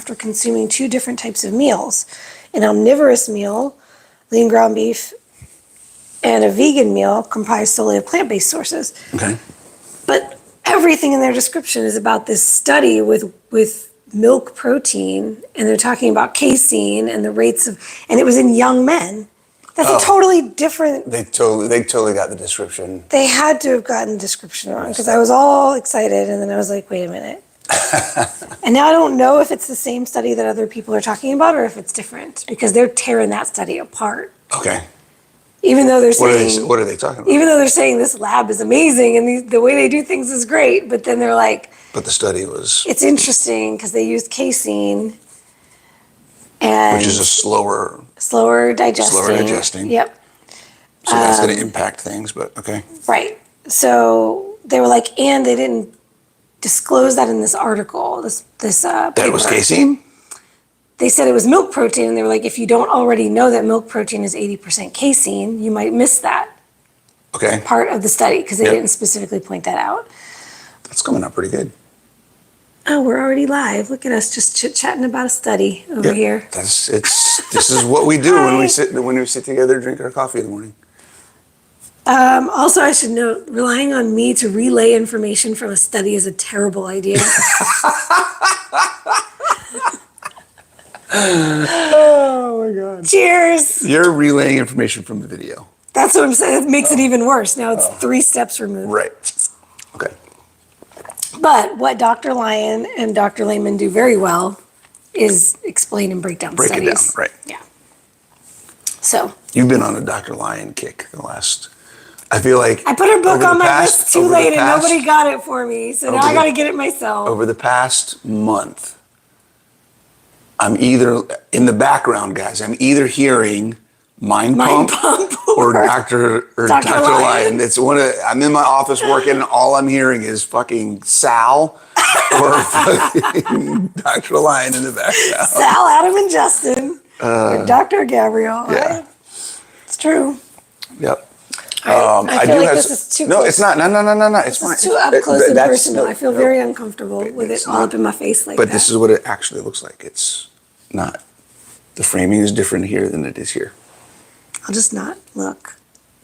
after consuming 2 different types of meals. An omnivorous meal, lean ground beef, and a vegan meal comprised solely of plant-based sources. Okay. But everything in their description is about this study with milk protein, and they're talking about casein and the rates of, and it was in young men. That's a totally different. They totally got the description. They had to have gotten the description wrong because I was all excited, and then I was like, wait a minute. And now I don't know if it's the same study that other people are talking about or if it's different because they're tearing that study apart. Okay. Even though they're saying, what are they talking about? Even though they're saying this lab is amazing and the way they do things is great, but then they're like, but the study was. It's interesting because they used casein, and which is a slower digesting. Yep. So that's going to impact things, but okay. Right. So they were like, and they didn't disclose that in this article. This paper. That was casein? They said it was milk protein, and they were like, if you don't already know that milk protein is 80% casein, you might miss that part of the study because they didn't specifically point that out. That's coming up pretty good. Oh, we're already live. Look at us just chit-chatting about a study over here. This is what we do when we sit together and drink our coffee in the morning. Also, I should note, relying on me to relay information from a study is a terrible idea. Oh my God. Cheers. You're relaying information from the video. That's what I'm saying. It makes it even worse. Now it's 3 steps removed. Right. Okay. But what Dr. Lyon and Dr. Lehman do very well is explain and break down studies. Break it down, right. Yeah. So. You've been on a Dr. Lyon kick the last, I feel like. I put her book on my list too late and nobody got it for me. So now I got to get it myself. Over the past month, I'm either, in the background, guys, I'm either hearing Mind Pump or Dr. Lyon. It's I'm in my office working and all I'm hearing is fucking Sal or fucking Dr. Lyon in the background. Sal, Adam, and Justin. Or Dr. Gabriel. Yeah. Right? It's true. Yep. I feel like this is too close. No, it's not. No. It's fine. It's too up close and personal. I feel very uncomfortable with it all up in my face like that. But this is what it actually looks like. It's not. The framing is different here than it is here. I'll just not look.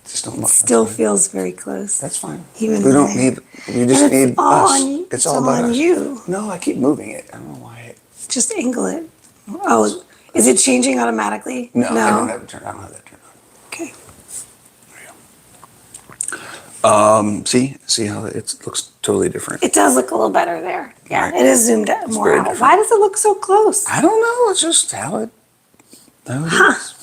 Just don't look. It still feels very close. That's fine. Even we don't need. You just need us. It's all about us. You. No, I keep moving it. I don't know why. Just angle it. Oh, is it changing automatically? No, I don't have it turned. I don't have that turned on. Okay. There you go. See how it looks totally different. It does look a little better there. Yeah, right. It is zoomed out more out. Why does it look so close? I don't know. It's just how it is.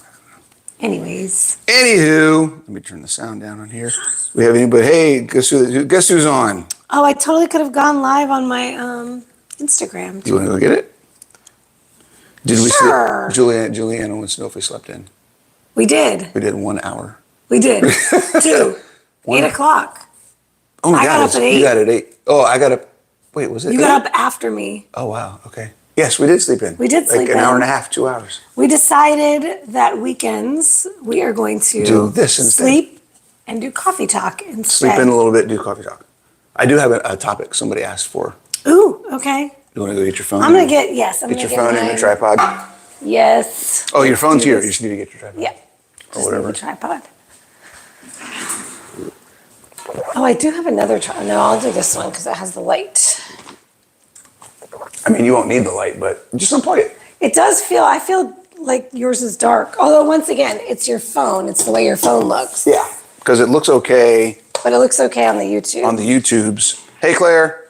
Anyways. Anywho, let me turn the sound down on here. We have anybody? Hey, guess who's on? Oh, I totally could have gone live on my Instagram. Do you want to go get it? Did we Sure. Juliana wants to know if we slept in. We did. We did 1 hour. We did. 2. 8 o'clock. Oh my I God. got up at 8. You got at 8. Oh, I got up. Wait, was it? You got up after me. Oh, wow. Okay. Yes, we did sleep in. We did sleep in. Like an hour and a half, 2 hours. We decided that weekends we are going to do this instead. Sleep and do coffee talk instead. Sleep in a little bit, do coffee talk. I do have a topic somebody asked for. Ooh, okay. You want to go get your phone? I'm going to get, yes. Get your phone and your tripod. Yes. Oh, your phone's here. You just need to get your tripod. Yeah. Or whatever. Need a tripod. Oh, I do have another tripod. No, I'll do this one because it has the light. I mean, you won't need the light, but just unplug it. It does feel, I feel like yours is dark. Although, once again, it's your phone. It's the way your phone looks. Yeah, because it looks okay. But it looks okay on the YouTube. On the YouTubes. Hey, Claire.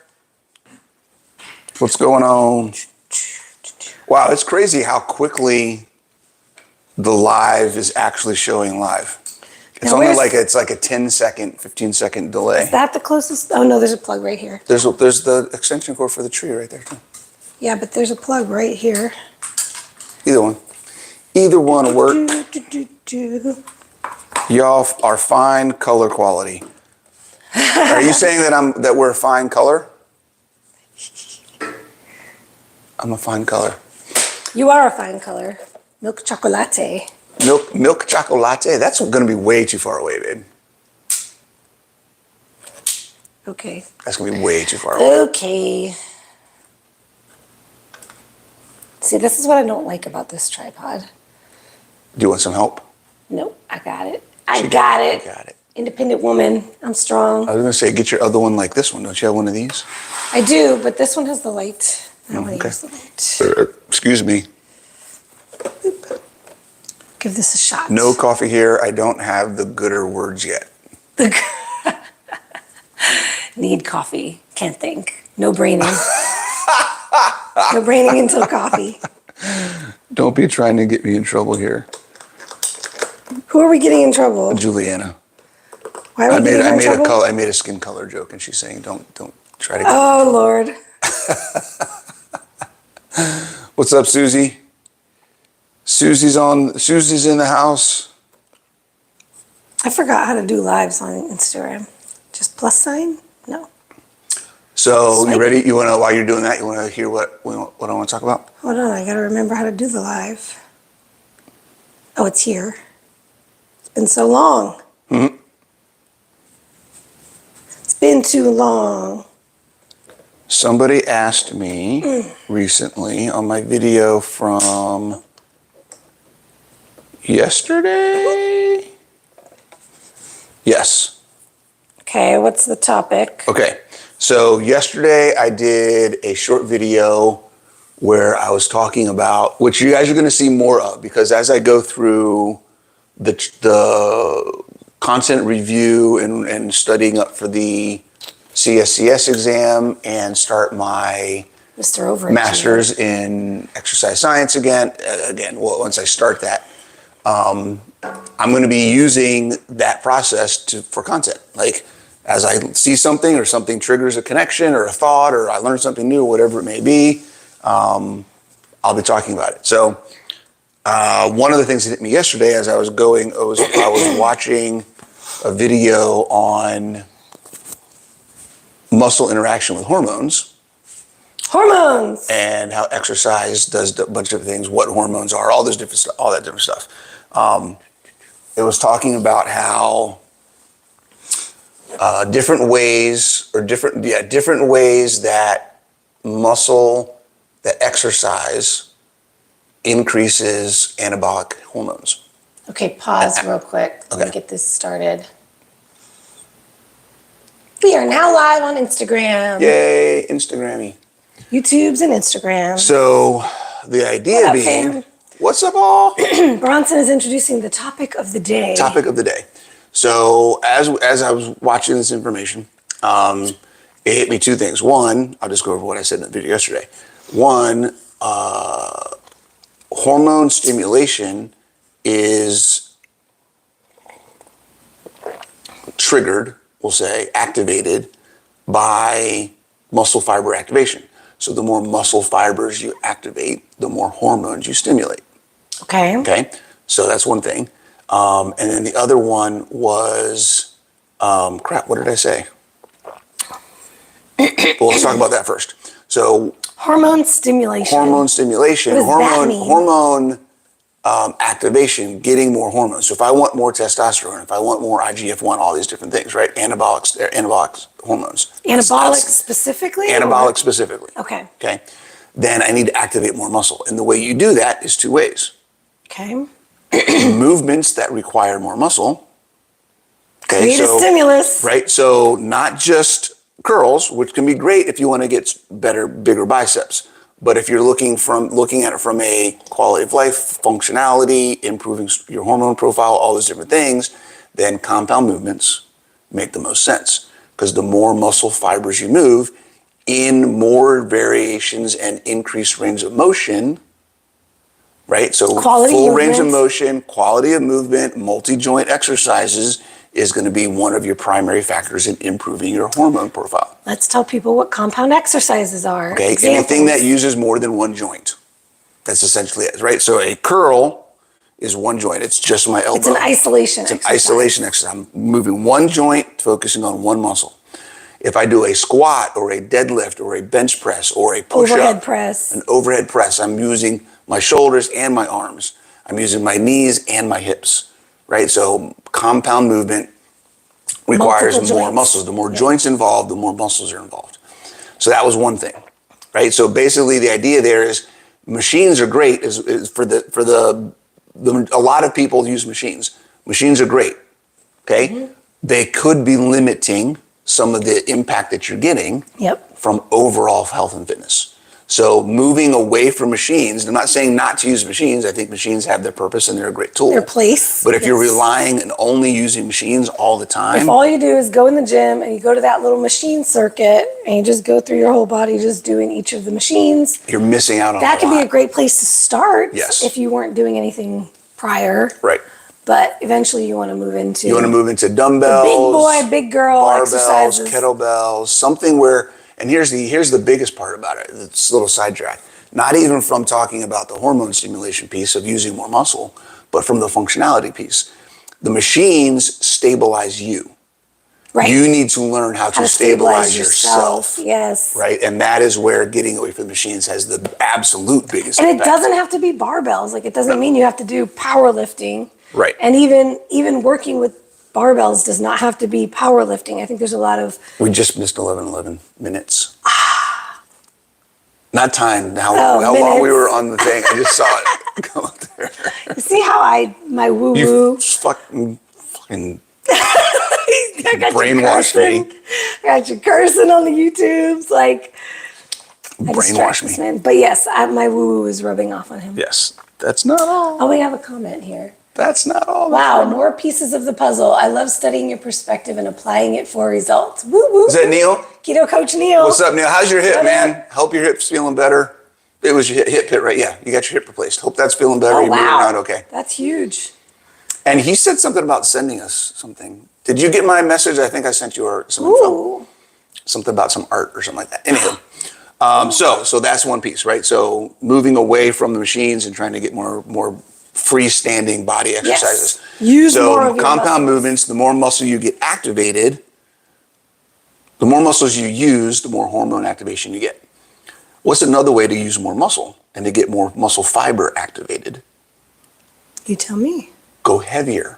What's going on? Wow, it's crazy how quickly the live is actually showing live. It's now only like a 10-second, 15-second delay. Is that the closest? Oh, no, there's a plug right here. There's the extension cord for the tree right there, too. Yeah, but there's a plug right here. Either one. Either one will work. Y'all are fine color quality. Are you saying that we're a fine color? I'm a fine color. You are a fine color. Milk chocolate. Milk chocolate? That's going to be way too far away, babe. Okay. That's going to be way too far away. Okay. See, this is what I don't like about this tripod. Do you want some help? Nope, I got it. I got it. Got it. Independent woman. I'm strong. I was going to say, get your other one like this one. Don't you have one of these? I do, but this one has the light. I don't want to Okay. use the light. Excuse me. Give this a shot. No coffee here. I don't have the gooder words yet. Need coffee. Can't think. No braining. No braining until coffee. Don't be trying to get me in trouble here, Who are we getting in trouble? Juliana. Why are we getting in trouble? I made a skin color joke, and she's saying, "Don't try to." Get Oh Lord. What's up, Susie? Susie's in the house. I forgot how to do lives on Instagram. Just plus sign? No. So you Swipe. ready? You want to, while you're doing that, you want to hear what I want to talk about? Hold on, I gotta remember how to do the live. Oh, it's here. It's been so long. Mm-hmm. It's been too long. Somebody asked me recently on my video from yesterday. Yes. Okay, what's the topic? Okay. So yesterday I did a short video where I was talking about, which you guys are going to see more of, because as I go through the content review and studying up for the CSCS exam and start my Mr. Overachiever. master's in exercise science again, once I start that, I'm going to be using that process for content. Like, as I see something or something triggers a connection or a thought or I learn something new, whatever it may be, I'll be talking about it. So one of the things that hit me yesterday as I was watching a video on muscle interaction with hormones. Hormones. And how exercise does a bunch of things, what hormones are, all that different stuff. It was talking about how different ways that exercise increases anabolic hormones. Okay, pause real quick. Let Okay. me get this started. We are now live on Instagram. Yay, Instagrammy. YouTube's and Instagram. So the idea What up, being, fam? what's up all? Bronson is introducing the topic of the day. Topic of the day. So as I was watching this information, it hit me two things. One, I'll just go over what I said in the video yesterday. One, hormone stimulation is triggered, we'll say, activated by muscle fiber activation. So the more muscle fibers you activate, the more hormones you stimulate. Okay. Okay, so that's one thing. And then the other one was, what did I say? Well, let's talk about that first. So Hormone stimulation. hormone stimulation, What does that mean? hormone activation, getting more hormones. So if I want more testosterone, if I want more IGF-1, all these different things, right? Anabolic hormones. Anabolic specifically? Anabolic specifically. Okay. Okay. Then I need to activate more muscle. And the way you do that is two ways. Okay. Movements that require more muscle. Okay, Create a stimulus. Right. So not just curls, which can be great if you want to get bigger biceps. But if you're looking at it from a quality of life, functionality, improving your hormone profile, all those different things, then compound movements make the most sense. Because the more muscle fibers you move in more variations and increased range of motion, right? So full range of motion, quality of movement, multi-joint exercises is going to be one of your primary factors in improving your hormone profile. Let's tell people what compound exercises are. Okay, Examples. anything that uses more than one joint. That's essentially it, right? So a curl is one joint. It's just my elbow. It's an isolation exercise. It's an isolation exercise. I'm moving one joint, focusing on one muscle. If I do a squat or a deadlift or a bench press or a push-up, overhead press, an overhead press, I'm using my shoulders and my arms. I'm using my knees and my hips, right? So compound movement requires more muscles. The more joints involved, the more muscles are involved. So that was one thing, right? So basically the idea there is Machines are great is for a lot of people use machines. Machines are great. Okay. Mm-hmm. They could be limiting some of the impact that you're getting from overall health and fitness. So moving away from machines, I'm not saying not to use machines. I think machines have their purpose and they're a great tool. Their place. But if you're relying and only using machines all the time. If all you do is go in the gym and you go to that little machine circuit and you just go through your whole body just doing each of the machines. You're missing out on that could be a great place to start. Yes. If you weren't doing anything prior. Right. But eventually you want to move into. You want to move into dumbbells. Big boy, big girl barbells, exercises. Kettlebells, something where. And here's the biggest part about it, this little sidetrack. Not even from talking about the hormone stimulation piece of using more muscle, but from the functionality piece. The machines stabilize you. Right. You need to learn how to stabilize yourself. Yes. Right. And that is where getting away from the machines has the absolute biggest impact. And it doesn't have to be barbells. Like, it doesn't mean you have to do powerlifting. Right. And even working with barbells does not have to be powerlifting. I think there's a lot of. We just missed 11 minutes. Not time. How long we were on the thing. I just saw it go up there. You see how my woo woo. You fucking brainwashed me. I got you cursing on the YouTubes, like. Brainwash me. Man. But yes, my woo woo is rubbing off on him. Yes, that's not all. Oh, we have a comment here. That's not all. Wow, more pieces of the puzzle. I love studying your perspective and applying it for results. Woo woo. Is that Neil? Keto Coach Neil. What's up, Neil? How's your hip, man? Hope your hip's feeling better. It was your hip pit, right? Yeah, you got your hip replaced. Hope that's feeling better. Oh, You're moving around okay. That's huge. And he said something about sending us something. Did you get my message? I think I sent you some info. Something about some art or something like that. Anyway, so that's one piece, right? So moving away from the machines and trying to get more freestanding body exercises. Yes. Use more of your compound muscles. movements, the more muscle you get activated, the more muscles you use, the more hormone activation you get. What's another way to use more muscle and to get more muscle fiber activated? You tell me. Go heavier.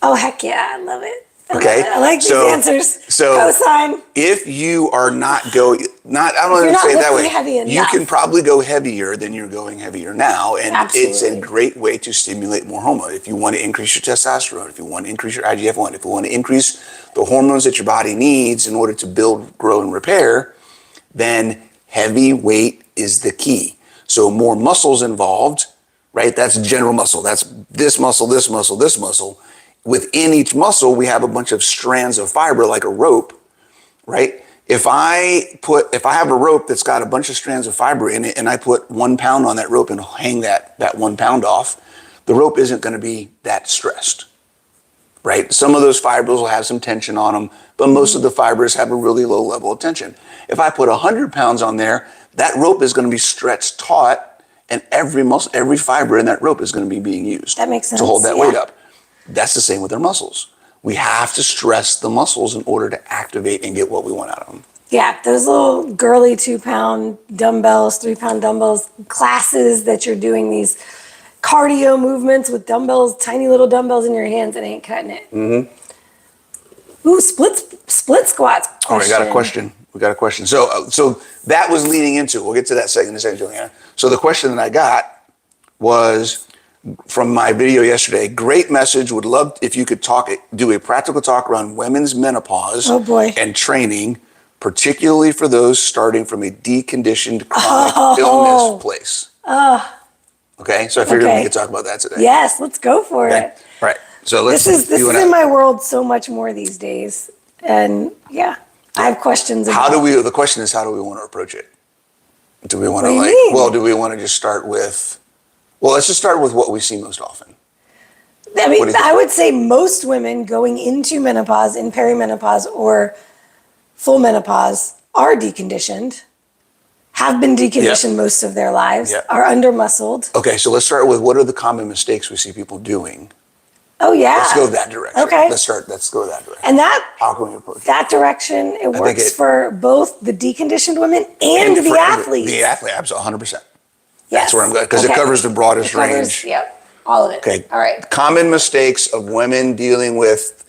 Oh, heck yeah. I love it. Okay. I like these answers. So Cosign. if you are I don't want to say it that way. You can probably go heavier than you're going heavier now. And Absolutely. It's a great way to stimulate more hormone. If you want to increase your testosterone, if you want to increase your IGF-1, if you want to increase the hormones that your body needs in order to build, grow, and repair, then heavy weight is the key. So more muscles involved, right? That's general muscle. That's this muscle, this muscle, this muscle. Within each muscle, we have a bunch of strands of fiber like a rope, right? If I have a rope that's got a bunch of strands of fiber in it and I put 1 pound on that rope and hang that 1 pound off, the rope isn't going to be that stressed, right? Some of those fibers will have some tension on them, but most of the fibers have a really low level of tension. If I put 100 pounds on there, that rope is going to be stretched taut and every fiber in that rope is going to be being used. That makes sense. To hold that weight up. That's the same with our muscles. We have to stress the muscles in order to activate and get what we want out of them. Yeah, those little girly 2 pound dumbbells, 3 pound dumbbells, classes that you're doing these cardio movements with dumbbells, tiny little dumbbells in your hands, it ain't cutting it. Mm-hmm. Ooh, split squats. Oh, we got a question. So that was leading into, we'll get to that in a second, Juliana. So the question that I got was, from my video yesterday, great message. Would love if you could do a practical talk around women's menopause and training, particularly for those starting from a deconditioned chronic illness place. Okay, so I figured we could talk about that today. Yes, let's go for it. All right. So this is in my world so much more these days, and I have questions. The question is, how do we want to approach it? Do we want to do we want to just start with? Well, let's just start with what we see most often. I mean, I would say most women going into menopause, in perimenopause, or full menopause are deconditioned, have been deconditioned most of their lives, are under-muscled. Okay, so let's start with what are the common mistakes we see people doing? Oh, yeah. Let's go that direction. Okay. Let's go that direction. And how can we approach that direction? It works for both the deconditioned women and the athletes. The athlete, absolutely, 100%. Yes. That's where I'm going, because it covers the broadest range. Yep, all of it. Okay. All right. Common mistakes of women dealing with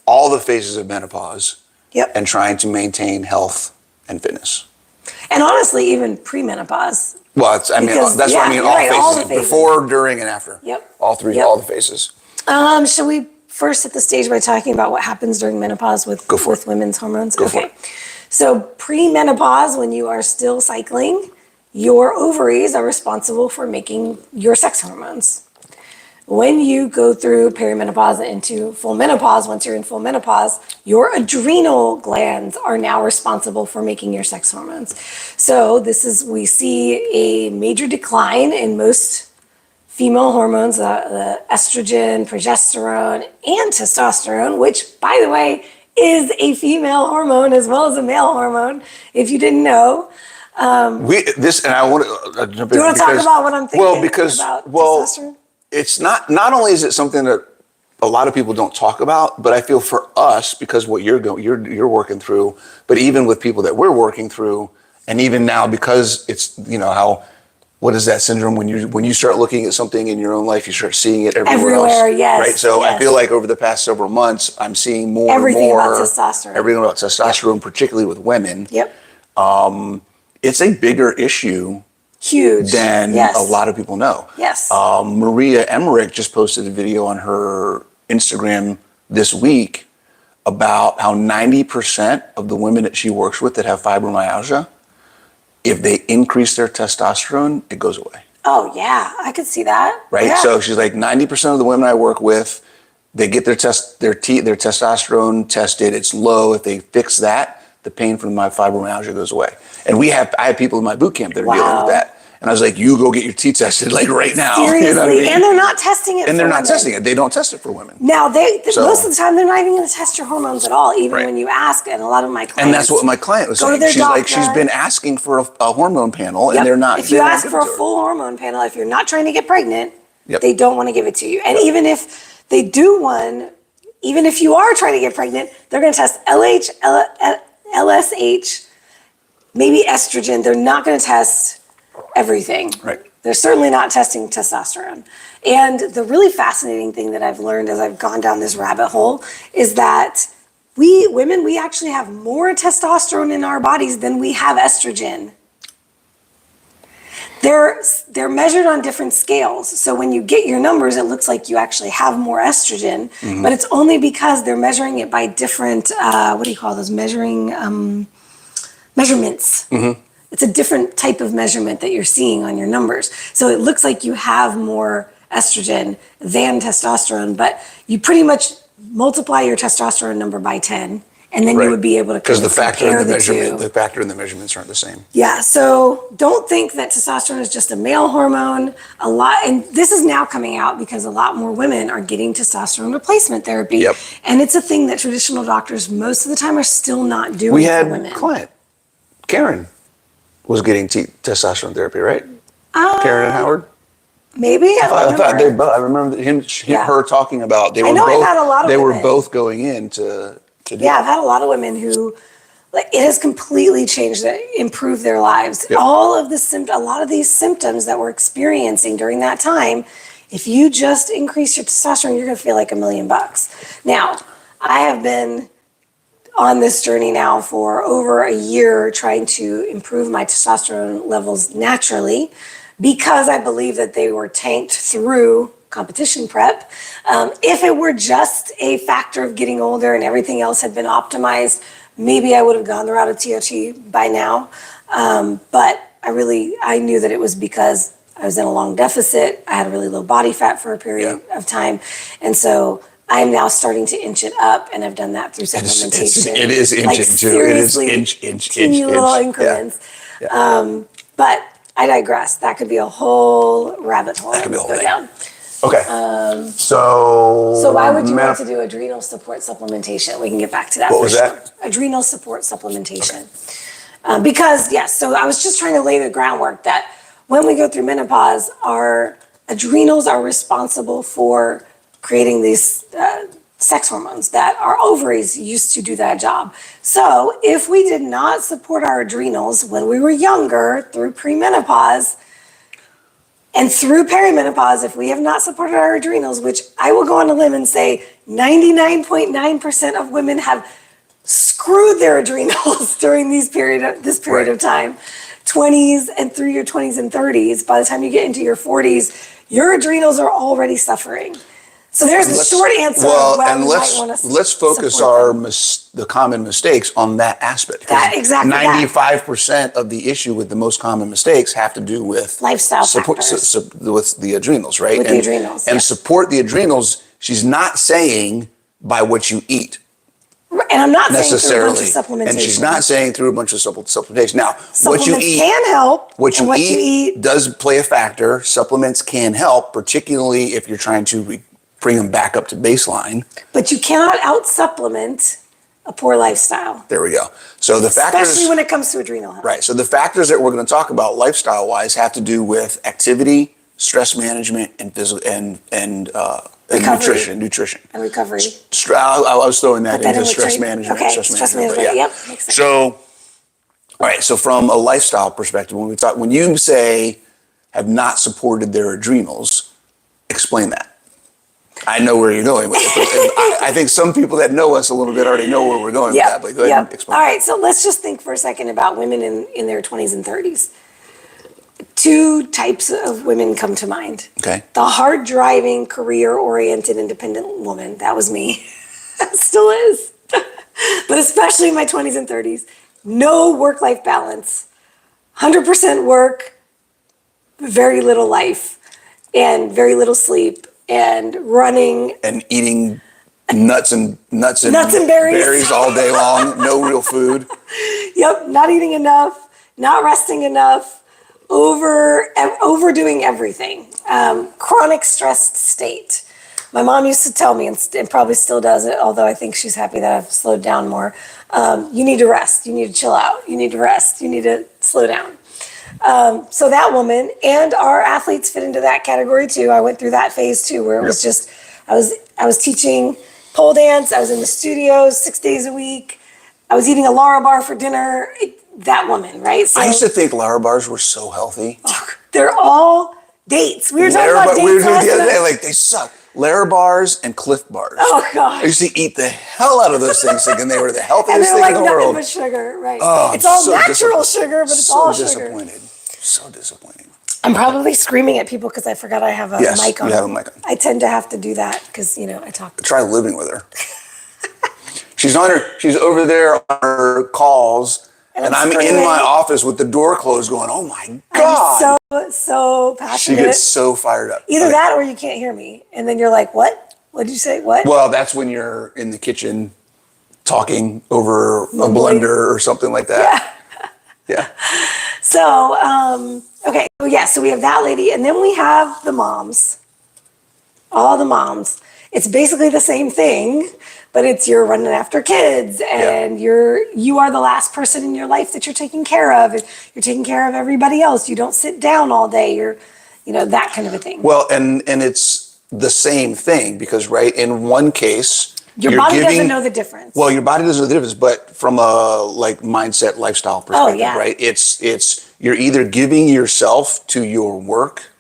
all the phases of menopause and trying to maintain health and fitness. And honestly, even premenopause. Well, that's what I mean. All phases. Before, during, and after. Yep. All three, Yep. all the phases. Shall we first set the stage by talking about what happens during menopause with women's hormones? Go for it. So pre-menopause, when you are still cycling, your ovaries are responsible for making your sex hormones. When you go through perimenopause into full menopause, once you're in full menopause, your adrenal glands are now responsible for making your sex hormones. So we see a major decline in most female hormones, the estrogen, progesterone, and testosterone, which, by the way, is a female hormone as well as a male hormone, if you didn't know. I want to jump in. Do you want to talk about what I'm thinking about testosterone? It's not only is it something that a lot of people don't talk about, but I feel for us, because what you're working through, but even with people that we're working through, and even now, because it's, what is that syndrome when you start looking at something in your own life, you start seeing it everywhere else, yes, right? So yes. I feel like over the past several months, I'm seeing more everything and more about testosterone. Everything about testosterone, yep. Particularly with women. Yep. It's a bigger issue. Huge. Than a lot of people know. Yes. Maria Emmerich just posted a video on her Instagram this week about how 90% of the women that she works with that have fibromyalgia, if they increase their testosterone, it goes away. Oh, yeah. I could see that. Right? Yeah. So she's like, 90% of the women I work with, they get their testosterone tested. It's low. If they fix that, the pain from my fibromyalgia goes away. And I have people in my boot camp that are dealing with that. And I was like, you go get your T tested like right now. Seriously. You know what I mean? And they're not testing it and they're not testing it. They don't test it for women. Now, most of the time, they're not even going to test your hormones at all, even when you ask. And a lot of my clients. And that's what my client was saying. She's like, she's been asking for a hormone panel, and they're not. If you ask for a full hormone panel, if you're not trying to get pregnant, they don't want to give it to you. And even if they do one, even if you are trying to get pregnant, they're going to test LH, LSH, maybe estrogen. They're not going to test everything. Right. They're certainly not testing testosterone. And the really fascinating thing that I've learned as I've gone down this rabbit hole is that women, we actually have more testosterone in our bodies than we have estrogen. They're measured on different scales. So when you get your numbers, it looks like you actually have more estrogen, but it's only because they're measuring it by different, what do you call those, measurements. Mm-hmm. It's a different type of measurement that you're seeing on your numbers. So it looks like you have more estrogen than testosterone, but you pretty much multiply your testosterone number by 10. And then you would be able to compare the two. The factor and the measurements aren't the same. Yeah, so don't think that testosterone is just a male hormone. And this is now coming out because a lot more women are getting testosterone replacement therapy. Yep. And it's a thing that traditional doctors most of the time are still not doing for women. We had a client, Karen, was getting testosterone therapy, right? Karen and Howard? Maybe. I remember her talking about they were both going in to do I've had a lot of women who, like, it has completely improved their lives. Yep. A lot of these symptoms that we're experiencing during that time, if you just increase your testosterone, you're going to feel like $1 million. Now, I have been on this journey now for over a year trying to improve my testosterone levels naturally because I believe that they were tanked through competition prep. If it were just a factor of getting older and everything else had been optimized, maybe I would have gone the route of TOT by now. But I knew that it was because I was in a long deficit. I had a really low body fat for a period of time. And so I'm now starting to inch it up, and I've done that through supplementation. It is inching too. Seriously, it is inch. Teeny little increments. Yeah. But I digress. That could be a whole rabbit hole. That could be a whole thing. Down. Okay. So why would you want to do adrenal support supplementation? We can get back to that. What was that? Adrenal support supplementation. Okay. Because so I was just trying to lay the groundwork that when we go through menopause, our adrenals are responsible for creating these sex hormones that our ovaries used to do that job. So if we did not support our adrenals when we were younger through premenopause, and through perimenopause, if we have not supported our adrenals, which I will go on a limb and say 99.9% of women have screwed their adrenals during this period of time, 20s and through your 20s and 30s, by the time you get into your 40s, your adrenals are already suffering. So there's the short answer. Well, of and we might wanna let's focus support them. the common mistakes on that aspect. That, exactly that. 95% of the issue with the most common mistakes have to do with Lifestyle factors. with the adrenals, right? With the adrenals, And yeah. support the adrenals, she's not saying by what you eat. And I'm not saying through a Necessarily. bunch of supplementation. And she's not saying through a bunch of supplementation. Now, what you Supplements eat can help. What and you eat does play a factor. Supplements can help, particularly if you're trying to bring them back up to baseline. But you cannot out-supplement a poor lifestyle. There we go. So the factors, especially when it comes to adrenal health. right? So the factors that we're going to talk about lifestyle-wise have to do with activity, stress management, and physical and nutrition. And recovery. I was throwing that into in with stress training. management. Okay, stress management. but Yep, makes sense. So, all right. So from a lifestyle perspective, when you say have not supported their adrenals, explain that. I know where you're going with it, but I think some people that know us a little bit already know where we're going with that. But go ahead and explain. All right, so let's just think for a second about women in their 20s and 30s. Two types of women come to mind. Okay. The hard-driving, career-oriented, independent woman. That was me. Still is. But especially in my 20s and 30s. No work-life balance. 100% work, very little life, and very little sleep, and running. And eating nuts and berries all day long. No real food. Yep, not eating enough, not resting enough. Overdoing everything, chronic stressed state. My mom used to tell me, and probably still does it, although I think she's happy that I've slowed down more. You need to rest. You need to chill out. You need to rest. You need to slow down. So that woman and our athletes fit into that category too. I went through that phase too, where it was just I was teaching pole dance. I was in the studios 6 days a week. I was eating a Lara bar for dinner. That woman, right? So, I used to think Lara bars were so healthy. They're all dates. We were talking about dates. We were doing the other day, like they suck. Lara bars and Cliff bars. Oh God! I used to eat the hell out of those things, thinking they were the healthiest and they're thing like in the world. Nothing but sugar, right? Oh, it's all natural sugar, but it's all sugar. So disappointed. I'm probably screaming at people because I forgot I have a mic on. You have a mic on. I tend to have to do that because I talk. Try living with her. She's over there on her calls. And I'm in my office with the door closed going, oh my God. I'm so passionate. She gets so fired up. Either that or you can't hear me. And then you're like, what? What did you say? What? Well, that's when you're in the kitchen talking over a blender or something like that. Yeah. So, okay. So we have that lady. And then we have the moms. All the moms. It's basically the same thing, but it's you're running after kids and you are the last person in your life that you're taking care of. You're taking care of everybody else. You don't sit down all day. You're, that kind of a thing. Well, and it's the same thing because, right, in one case, your body doesn't know the difference. Well, your body doesn't know the difference, but from a mindset, lifestyle perspective, right? It's you're either giving yourself to your work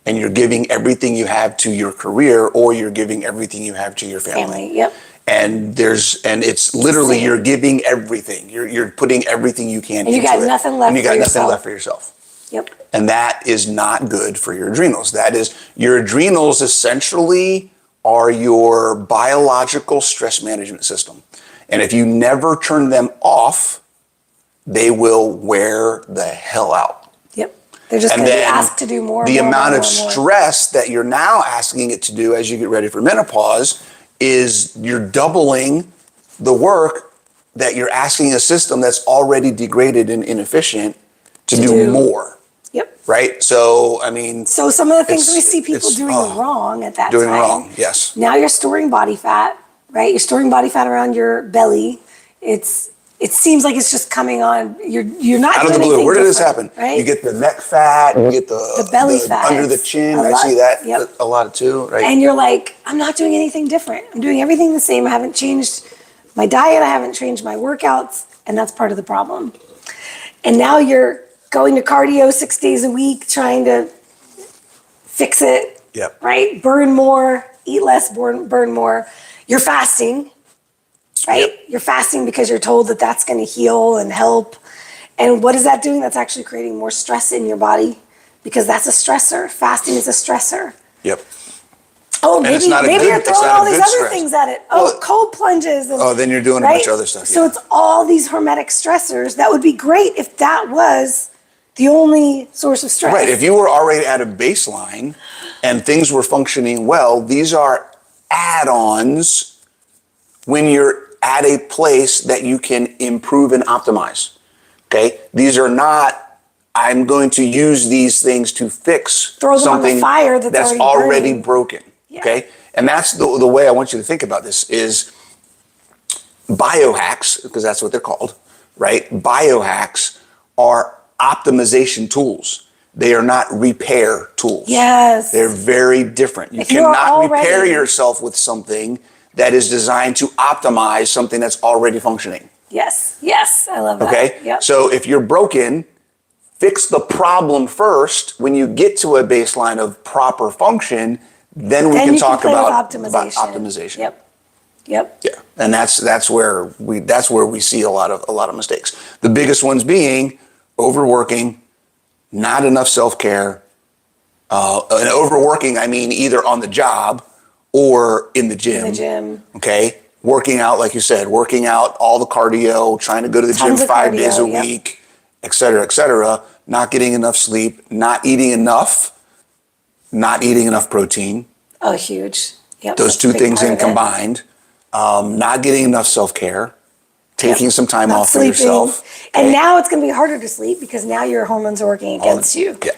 and you're giving everything you have to your career, or you're giving everything you have to your family. Yep. And it's literally you're giving everything. You're putting everything you can. And you got nothing left. And you got nothing left for yourself. Yep. And that is not good for your adrenals. That is, your adrenals essentially are your biological stress management system. And if you never turn them off, they will wear the hell out. They're just going to be asked to do more. The amount of stress that you're now asking it to do as you get ready for menopause is you're doubling the work that you're asking a system that's already degraded and inefficient to do more. Yep. Right? So, I mean. So some of the things we see people doing wrong at that time. Doing wrong, yes. Now you're storing body fat, right? You're storing body fat around your belly. It seems like it's just coming on. You're not out of the blue. Where did this happen? Right? You get the neck fat, you get the belly fat under the chin. I see that a lot too, right? And you're like, I'm not doing anything different. I'm doing everything the same. I haven't changed my diet. I haven't changed my workouts, and that's part of the problem. And now you're going to cardio 6 days a week, trying to fix it. Yep. Right? Burn more, eat less, burn more. You're fasting. Right? Yep. You're fasting because you're told that that's going to heal and help. And what is that doing? That's actually creating more stress in your body because that's a stressor. Fasting is a stressor. Yep. Oh, maybe you're throwing all these other things at it. Oh, well, cold plunges. And, then you're doing a bunch of other stuff. So it's all these hormetic stressors. That would be great if that was the only source of stress. Right. If you were already at a baseline and things were functioning well, these are add-ons when you're at a place that you can improve and optimize. Okay. These are not, I'm going to use these things to fix something on the fire that's already broken. Yeah. Okay. And that's the way I want you to think about this is biohacks, because that's what they're called, right? Biohacks are optimization tools. They are not repair tools. Yes. They're very different. You cannot repair yourself with something that is designed to optimize something that's already functioning. Yes. Yes. I love that. Okay. Yep. So if you're broken, fix the problem first. When you get to a baseline of proper function, then we can talk about optimization. Yep. Yep. Yeah. And that's where we see a lot of mistakes. The biggest ones being overworking, not enough self-care. And overworking, I mean either on the job or in the gym. In the gym. Okay. Working out, like you said, working out, all the cardio, trying to go to the gym 5 days a week, et cetera, not getting enough sleep, not eating enough protein. Oh, huge. Yep. Those two things in combined. Not getting enough self-care, taking some time off for yourself. Okay. And now it's going to be harder to sleep because now your hormones are working against you. Yeah.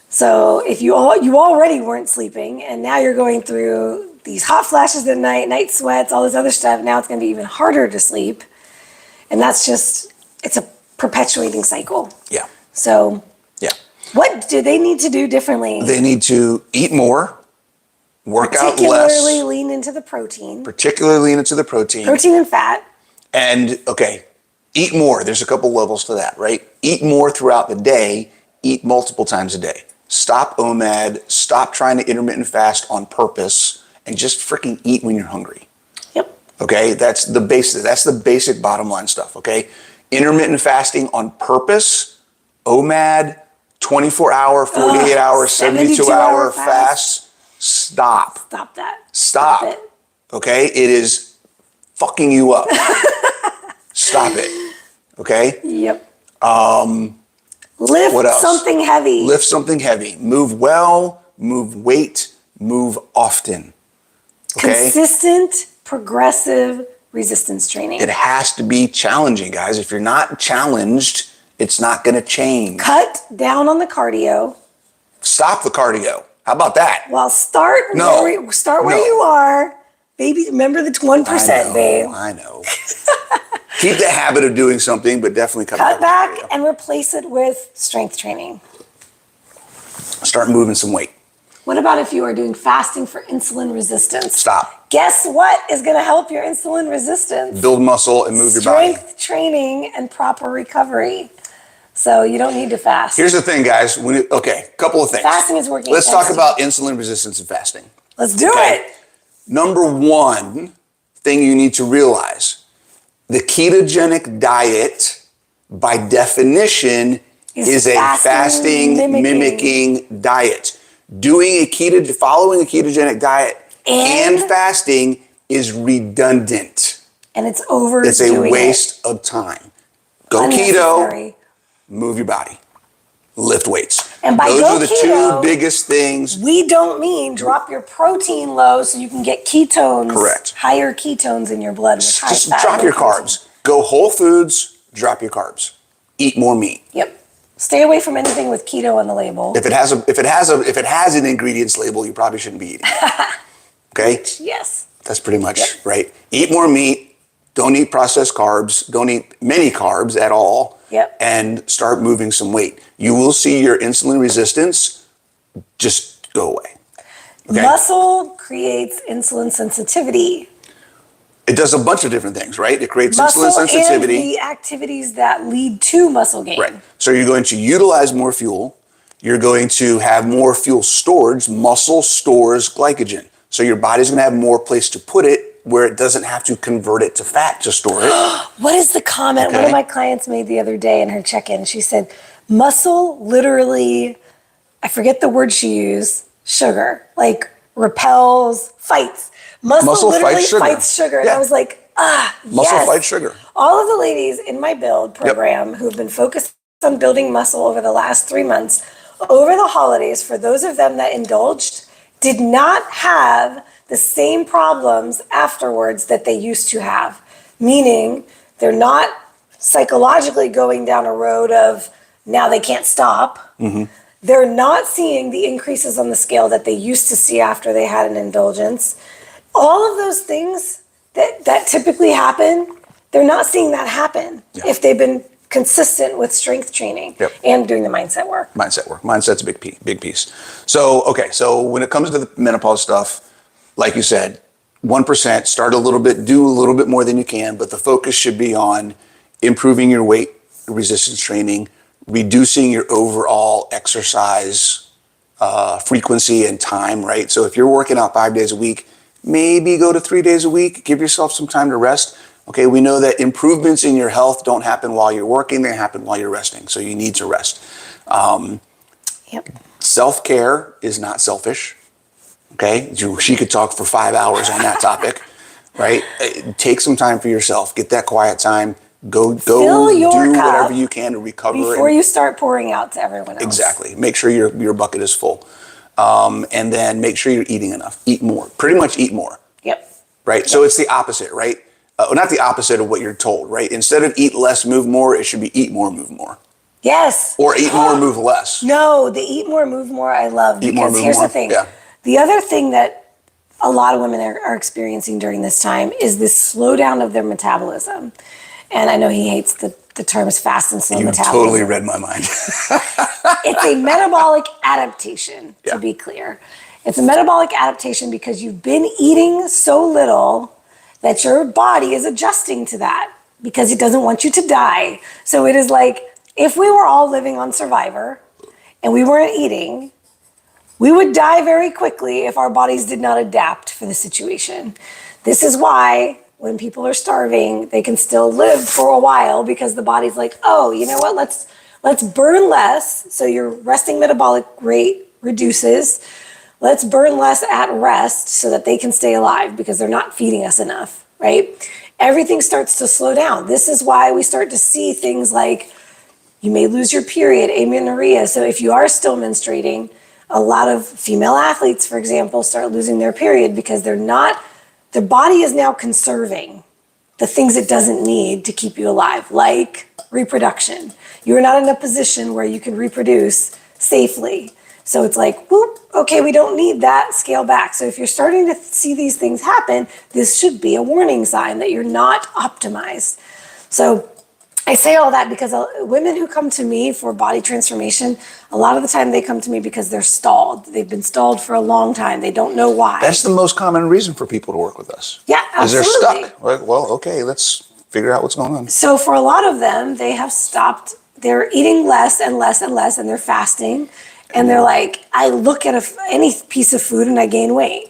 So if you already weren't sleeping and now you're going through these hot flashes at night, night sweats, all this other stuff, now it's going to be even harder to sleep. And that's just, it's a perpetuating cycle. Yeah. So yeah. What do they need to do differently? They need to eat more, work out less. Particularly lean into the protein. Protein and fat. And, okay, eat more. There's a couple levels to that, right? Eat more throughout the day. Eat multiple times a day. Stop OMAD. Stop trying to intermittent fast on purpose and just freaking eat when you're hungry. Yep. Okay, that's the basic bottom line stuff, okay? Intermittent fasting on purpose, OMAD, 24-hour, 48-hour, 72-hour fasts. Stop. Stop that. Stop it. Okay? It is fucking you up. Stop it. Okay? Yep. Lift what else? something heavy. Lift something heavy. Move well, move weight, move often. Okay? Consistent, progressive resistance training. It has to be challenging, guys. If you're not challenged, it's not going to change. Cut down on the cardio. Stop the cardio. How about that? Well, start where you are. Baby, remember the 1%, babe. I know. Keep the habit of doing something, but definitely cut back and replace it with strength training. Start moving some weight. What about if you are doing fasting for insulin resistance? Stop. Guess what is going to help your insulin resistance? Build muscle and move your body. Strength training and proper recovery. So you don't need to fast. Here's the thing, guys. Couple of things. Fasting is working. Let's talk about insulin resistance and fasting. Let's do it. Number one thing you need to realize, the ketogenic diet, by definition, is a fasting mimicking diet. Following a ketogenic diet and fasting is redundant. And it's overdoing it. It's a waste of time. Go keto, move your body, lift weights. And by those are the keto, two biggest things. We don't mean drop your protein low so you can get ketones. Correct. Higher ketones in your blood. Just drop your carbs. Go whole foods, drop your carbs. Eat more meat. Yep. Stay away from anything with keto on the label. If it has an ingredients label, you probably shouldn't be eating it. Okay? Yes. That's pretty much right. Eat more meat. Don't eat processed carbs. Don't eat many carbs at all. Yep. And start moving some weight. You will see your insulin resistance just go away. Okay? Muscle creates insulin sensitivity. It does a bunch of different things, right? It creates insulin sensitivity. And the activities that lead to muscle gain. Right. So you're going to utilize more fuel. You're going to have more fuel storage. Muscle stores glycogen. So your body's going to have more place to put it where it doesn't have to convert it to fat to store it. What is the comment one of my clients made the other day in her check-in? She said, muscle literally, I forget the word she used, sugar, like repels, fights. Muscle literally fights sugar. And I was like, muscle fights sugar. All of the ladies in my build program who've been focused on building muscle over the last 3 months, over the holidays, for those of them that indulged, did not have the same problems afterwards that they used to have. Meaning they're not psychologically going down a road of now they can't stop. They're not seeing the increases on the scale that they used to see after they had an indulgence. All of those things that typically happen, they're not seeing that happen if they've been consistent with strength training and doing the mindset work. Mindset's a big piece. So, okay, so when it comes to the menopause stuff, like you said, 1%, start a little bit, do a little bit more than you can, but the focus should be on improving your weight resistance training, reducing your overall exercise frequency and time, right? So if you're working out 5 days a week, maybe go to 3 days a week, give yourself some time to rest. Okay, we know that improvements in your health don't happen while you're working, they happen while you're resting. So you need to rest. Self-care is not selfish. Okay, she could talk for 5 hours on that topic, right? Take some time for yourself, get that quiet time, go do whatever you can to recover. Before you start pouring out to everyone else. Exactly, make sure your bucket is full. And then make sure you're eating enough, eat more, pretty much eat more. Right, so it's the opposite, right? Not the opposite of what you're told, right? Instead of eat less, move more, it should be eat more, move more. Yes. Or eat more, move less. No, the eat more, move more I love. Eat more, move here's more. The thing. Yeah. The other thing that a lot of women are experiencing during this time is this slowdown of their metabolism. And I know he hates the terms fast and slow metabolism. You totally read my mind. It's a metabolic adaptation, to be clear. It's a metabolic adaptation because you've been eating so little that your body is adjusting to that because it doesn't want you to die. So it is like if we were all living on Survivor and we weren't eating, we would die very quickly if our bodies did not adapt for the situation. This is why when people are starving, they can still live for a while because the body's like, oh, you know what? Let's burn less. So your resting metabolic rate reduces. Let's burn less at rest so that they can stay alive because they're not feeding us enough, right? Everything starts to slow down. This is why we start to see things like you may lose your period, amenorrhea. So if you are still menstruating, a lot of female athletes, for example, start losing their period because their body is now conserving the things it doesn't need to keep you alive, like reproduction. You're not in a position where you can reproduce safely. So it's like, whoop, okay, we don't need that, scale back. So if you're starting to see these things happen, this should be a warning sign that you're not optimized. So I say all that because women who come to me for body transformation, a lot of the time they come to me because they're stalled. They've been stalled for a long time. They don't know why. That's the most common reason for people to work with us. Yeah, absolutely. Because they're stuck. Like, well, okay, let's figure out what's going on. So for a lot of them, they have stopped. They're eating less and less and less, and they're fasting. And they're like, I look at any piece of food and I gain weight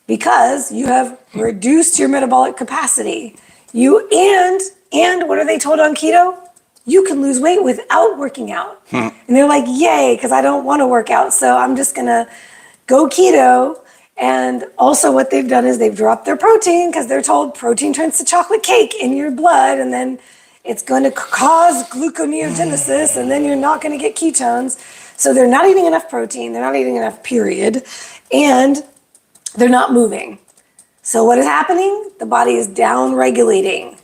because you have reduced your metabolic capacity. And what are they told on keto? You can lose weight without working out. And they're like, yay, because I don't want to work out. So I'm just going to go keto. And also what they've done is they've dropped their protein because they're told protein turns to chocolate cake in your blood. And then it's going to cause gluconeogenesis. And then you're not going to get ketones. So they're not eating enough protein. They're not eating enough, period. And they're not moving. So what is happening? The body is down regulating.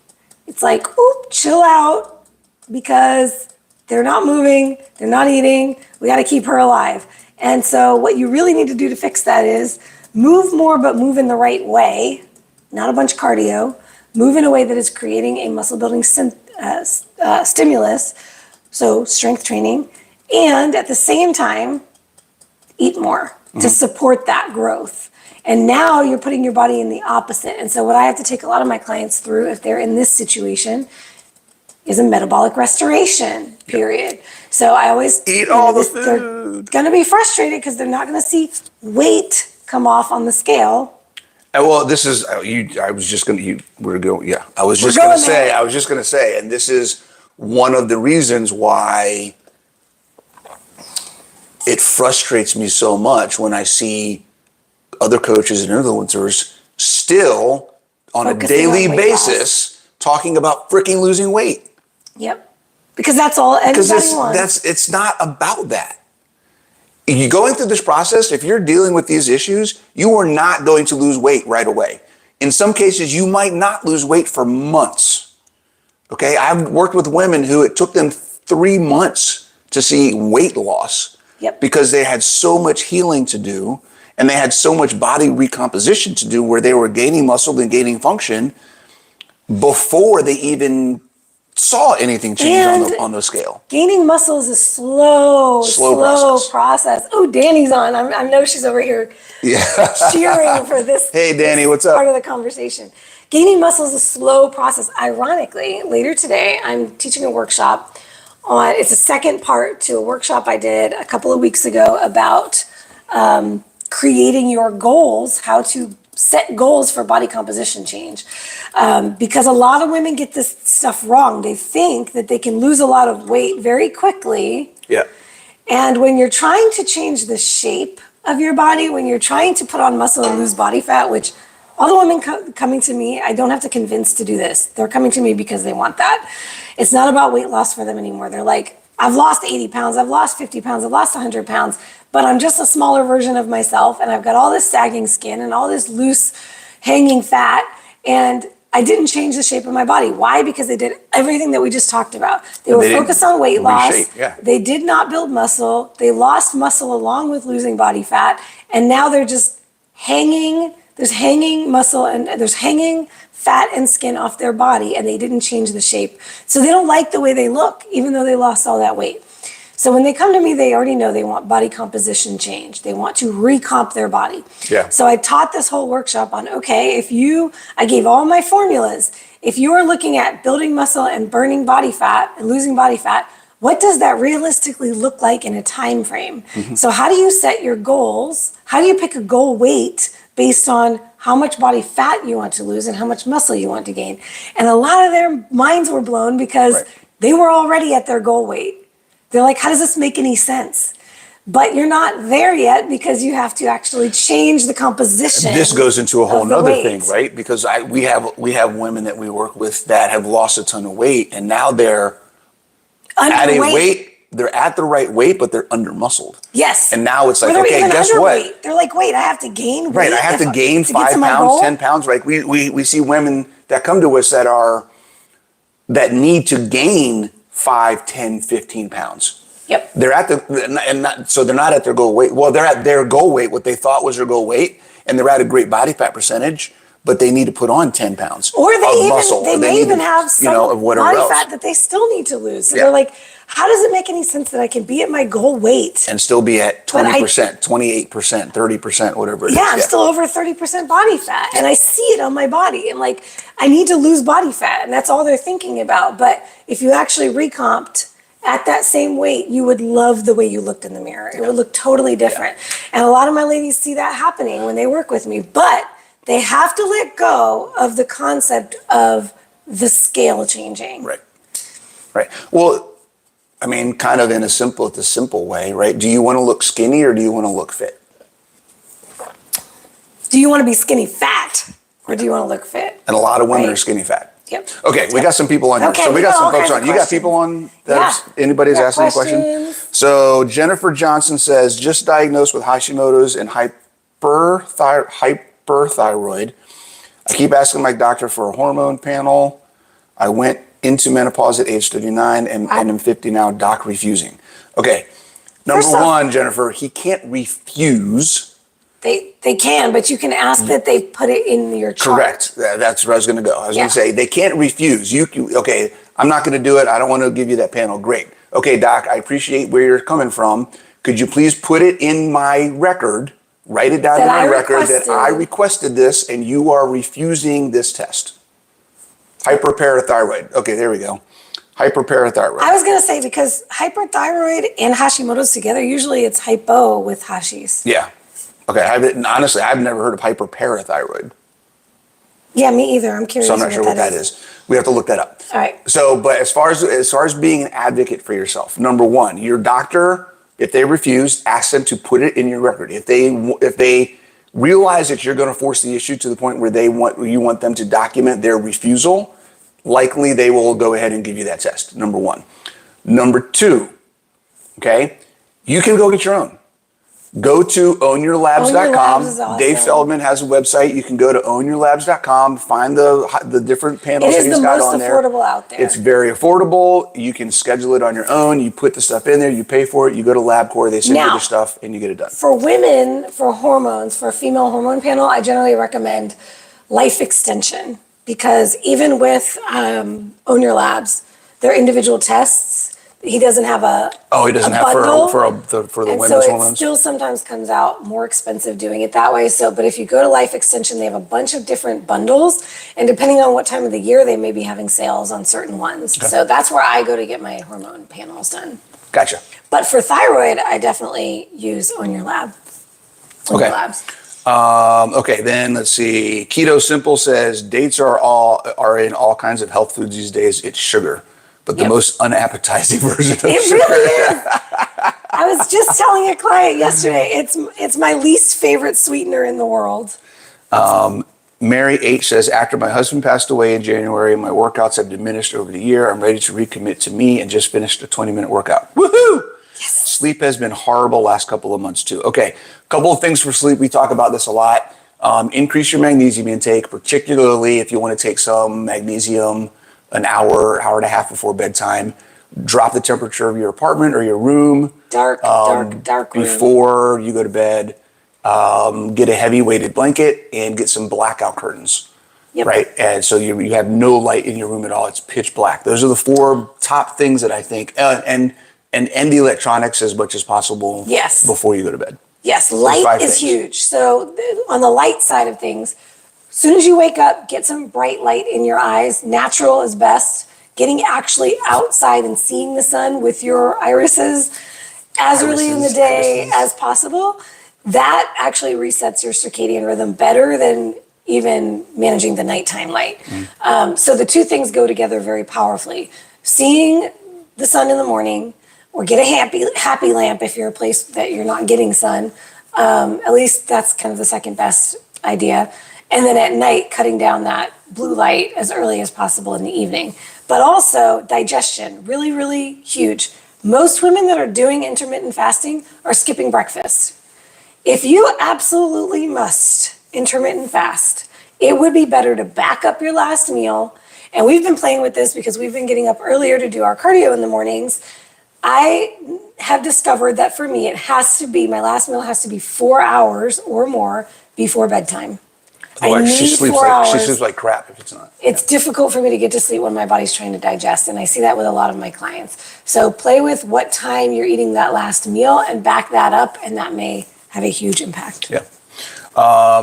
It's like, oop, chill out because they're not moving, they're not eating, we gotta keep her alive. And so what you really need to do to fix that is move more, but move in the right way, not a bunch of cardio, move in a way that is creating a muscle building stimulus, so strength training, and at the same time, eat more to support that growth. And now you're putting your body in the opposite. And so what I have to take a lot of my clients through if they're in this situation is a metabolic restoration period. So I always eat all the they're food. Gonna be frustrated because they're not gonna see weight come off on the scale. Well, this is you. I was just going to. We're going. Yeah, I was just We're going going to say. there. I was just going to say, and this is one of the reasons why it frustrates me so much when I see other coaches and influencers still on Focusing a daily on weight basis talking about freaking losing weight. Yep. Because that's all Because anybody wants. it's not about that. You going through this process, if you're dealing with these issues, you are not going to lose weight right away. In some cases, you might not lose weight for months. Okay, I've worked with women who it took them 3 months to see weight loss. Yep. Because they had so much healing to do and they had so much body recomposition to do where they were gaining muscle and gaining function before they even saw anything change on the scale. Gaining muscle is a slow process. Oh, Danny's on. I know she's over here cheering for this. Hey, Danny, this what's up? Part of the conversation. Gaining muscle is a slow process. Ironically, later today, I'm teaching a workshop on, it's a second part to a workshop I did a couple of weeks ago about creating your goals, how to set goals for body composition change. Because a lot of women get this stuff wrong. They think that they can lose a lot of weight very quickly. Yeah. And when you're trying to change the shape of your body, when you're trying to put on muscle and lose body fat, which all the women coming to me, I don't have to convince to do this. They're coming to me because they want that. It's not about weight loss for them anymore. They're like, I've lost 80 pounds, I've lost 50 pounds, I've lost 100 pounds, but I'm just a smaller version of myself, and I've got all this sagging skin and all this loose hanging fat, and I didn't change the shape of my body. Why? Because they did everything that we just talked about. They were focused on weight loss. Yeah. They did not build muscle. They lost muscle along with losing body fat, and now they're just hanging. There's hanging muscle and there's hanging fat and skin off their body, and they didn't change the shape. So they don't like the way they look, even though they lost all that weight. So when they come to me, they already know they want body composition change. They want to recomp their body. Yeah. So I taught this whole workshop on, okay, I gave all my formulas. If you are looking at building muscle and burning body fat and losing body fat, what does that realistically look like in a time frame? Mm-hmm. So how do you set your goals? How do you pick a goal weight based on how much body fat you want to lose and how much muscle you want to gain? And a lot of their minds were blown because they were already at their goal weight. They're like, how does this make any sense? But you're not there yet because you have to actually change the composition. This goes into a whole nother thing, right? Because we have women that we work with that have lost a ton of weight, and now they're at a weight. They're at the right weight, but they're under muscled. Yes. And now it's like, okay, guess what? They're like, wait, I have to gain weight. Right, I have to gain 5 pounds, 10 pounds. Right, we see women that come to us that need to gain 5, 10, 15 pounds. Yep. They're at so they're not at their goal weight. Well, they're at their goal weight, what they thought was their goal weight, and they're at a great body fat percentage, but they need to put on 10 pounds or of muscle. They may even have some of whatever body else. fat that they still need to lose. So they're like, how does it make any sense that I can be at my goal weight and still be at 20%, 28%, 30%, whatever it is? Yeah, I'm still over 30% body fat, and I see it on my body. And like, I need to lose body fat, and that's all they're thinking about. But if you actually recomped at that same weight, you would love the way you looked in the mirror. It would look totally different. And a lot of my ladies see that happening when they work with me, but they have to let go of the concept of the scale changing. Right. Well, I mean, kind of in the simple way, right? Do you want to look skinny or do you want to look fit? Do you want to be skinny fat or do you want to look fit? And a lot of women are skinny fat. Yep. Okay, we got some people on here. Okay, So we got some folks on. You got questions. people on that anybody's asking a question? So Jennifer Johnson says, just diagnosed with Hashimoto's and hyperthyroid. I keep asking my doctor for a hormone panel. I went into menopause at age 39 and I'm 50 now, doc refusing. Okay, number one, Jennifer, he can't refuse. They can, but you can ask that they put it in your chart. Correct. That's where I was going to go. I was going to say, they can't refuse. Okay, I'm not going to do it. I don't want to give you that panel. Great. Okay, doc, I appreciate where you're coming from. Could you please put it in my record, write it down in my record that I requested this and you are refusing this test? Hyperparathyroid. Okay, there we go. Hyperparathyroid. I was going to say, because hyperthyroid and Hashimoto's together, usually it's hypo with Hashis. Yeah. Okay, honestly, I've never heard of hyperparathyroid. Yeah, me either. I'm curious. So I'm not sure what that is. We have to look that up. All right. So, but as far as being an advocate for yourself, number one, your doctor, if they refuse, ask them to put it in your record. If they realize that you're going to force the issue to the point where you want them to document their refusal, likely they will go ahead and give you that test. Number one. Number two, okay, you can go get your own. Go to ownyourlabs.com. Own Your Labs is awesome. Dave Feldman has a website. You can go to ownyourlabs.com, find the different panels that he's got on there. It is the most affordable out there. It's very affordable. You can schedule it on your own. You put the stuff in there. You pay for it. You go to LabCorp. They send you the stuff, and you get it done. For women, for hormones, for a female hormone panel, I generally recommend Life Extension, because even with Own Your Labs, they're individual tests. He doesn't have he doesn't have bundle. for the And women's so hormones. it still sometimes comes out more expensive doing it that way. So, but if you go to Life Extension, they have a bunch of different bundles, and depending on what time of the year, they may be having sales on certain ones. Okay. So that's where I go to get my hormone panels done. Gotcha. But for thyroid, I definitely use Own Your Lab. Own Your Labs. Okay, then let's see. Keto Simple says dates are in all kinds of health foods these days. It's sugar, but the most unappetizing version of sugar. It really is. I was just telling a client yesterday, it's my least favorite sweetener in the world. Mary H says, after my husband passed away in January, my workouts have diminished over the year. I'm ready to recommit to me and just finished a 20-minute workout. Woohoo! Yes. Sleep has been horrible last couple of months too. Okay, a couple of things for sleep. We talk about this a lot. Increase your magnesium intake, particularly if you want to take some magnesium an hour and a half before bedtime. Drop the temperature of your apartment or your room. Dark room. Before you go to bed. Get a heavy weighted blanket and get some blackout curtains. Yep. Right. And so you have no light in your room at all. It's pitch black. Those are the 4 top things that I think, and end the electronics as much as possible. Yes. Before you go to bed. Yes. Light is huge. So on the light side of things, as soon as you wake up, get some bright light in your eyes. Natural is best. Getting actually outside and seeing the sun with your irises as early in the day as possible. That actually resets your circadian rhythm better than even managing the nighttime light. So the 2 things go together very powerfully. Seeing the sun in the morning, or get a happy lamp if you're a place that you're not getting sun. At least that's kind of the second best idea. And then at night, cutting down that blue light as early as possible in the evening. But also digestion, really, really huge. Most women that are doing intermittent fasting are skipping breakfast. If you absolutely must intermittent fast, it would be better to back up your last meal. And we've been playing with this because we've been getting up earlier to do our cardio in the mornings. I have discovered that for me, my last meal has to be 4 hours or more before bedtime. She sleeps like crap if it's not. It's difficult for me to get to sleep when my body's trying to digest, and I see that with a lot of my clients. So play with what time you're eating that last meal and back that up, and that may have a huge impact. Yeah.